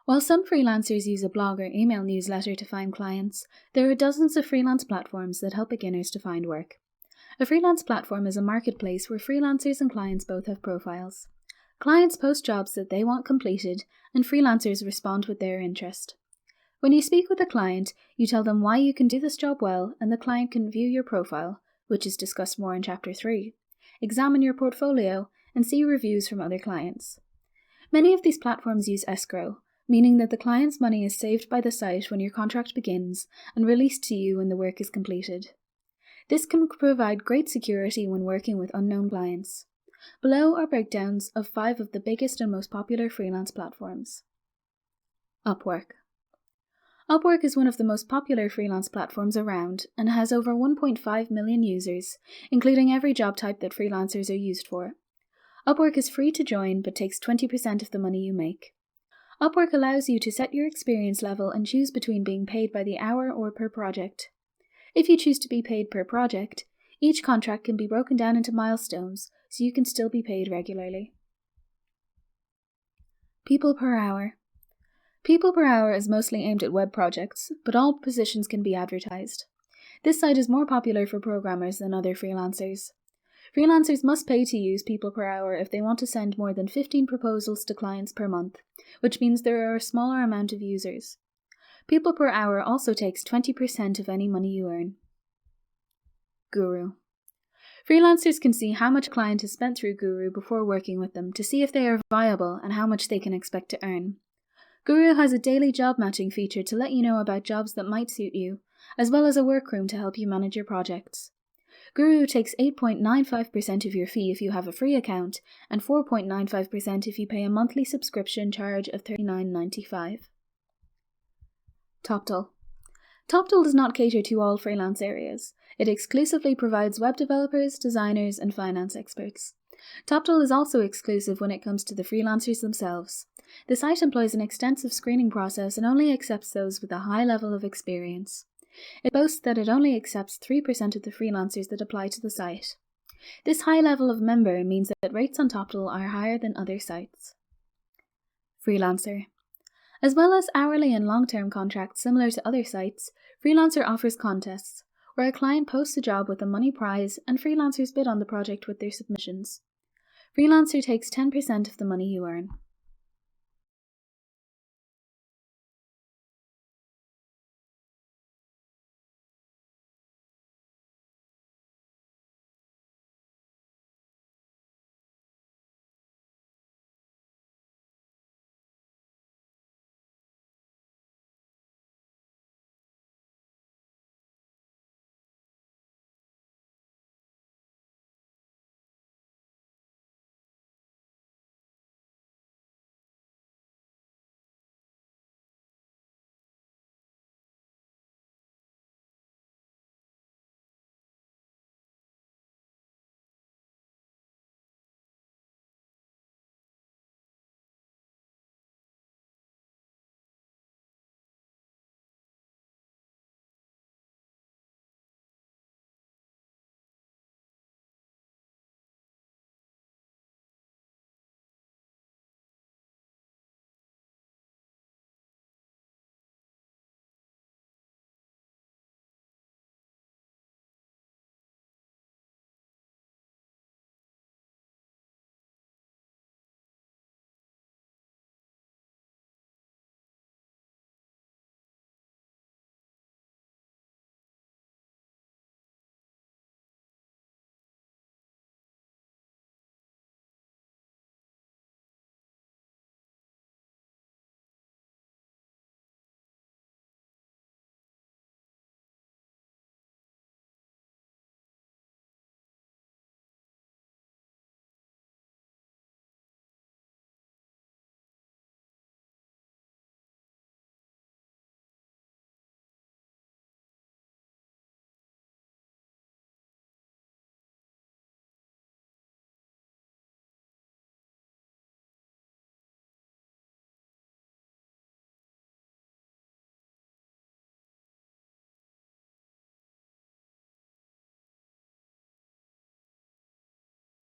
While some freelancers use a blog or email newsletter to find clients, there are dozens of freelance platforms that help beginners to find work. A freelance platform is a marketplace where freelancers and clients both have profiles. Clients post jobs that they want completed, and freelancers respond with their interest. When you speak with a client, you tell them why you can do this job well, and the client can view your profile, which is discussed more in Chapter 3, examine your portfolio, and see reviews from other clients. Many of these platforms use escrow, meaning that the client's money is saved by the site when your contract begins and released to you when the work is completed. This can provide great security when working with unknown clients. Below are breakdowns of 5 of the biggest and most popular freelance platforms. Upwork. Upwork is one of the most popular freelance platforms around and has over 1.5 million users, including every job type that freelancers are used for. Upwork is free to join but takes 20% of the money you make. Upwork allows you to set your experience level and choose between being paid by the hour or per project. If you choose to be paid per project, each contract can be broken down into milestones, so you can still be paid regularly. People per hour. People per hour is mostly aimed at web projects, but all positions can be advertised. This site is more popular for programmers than other freelancers. Freelancers must pay to use people per hour if they want to send more than 15 proposals to clients per month, which means there are a smaller amount of users. People per hour also takes 20% of any money you earn. Guru. Freelancers can see how much a client has spent through Guru before working with them to see if they are viable and how much they can expect to earn. Guru has a daily job matching feature to let you know about jobs that might suit you, as well as a workroom to help you manage your projects. Guru takes 8.95% of your fee if you have a free account, and 4.95% if you pay a monthly subscription charge of $39.95. Toptal. Toptal does not cater to all freelance areas. It exclusively provides web developers, designers, and finance experts. Toptal is also exclusive when it comes to the freelancers themselves. The site employs an extensive screening process and only accepts those with a high level of experience. It boasts that it only accepts 3% of the freelancers that apply to the site. This high level of member means that rates on Toptal are higher than other sites. Freelancer. As well as hourly and long-term contracts similar to other sites, Freelancer offers contests, where a client posts a job with a money prize and freelancers bid on the project with their submissions. Freelancer takes 10% of the money you earn.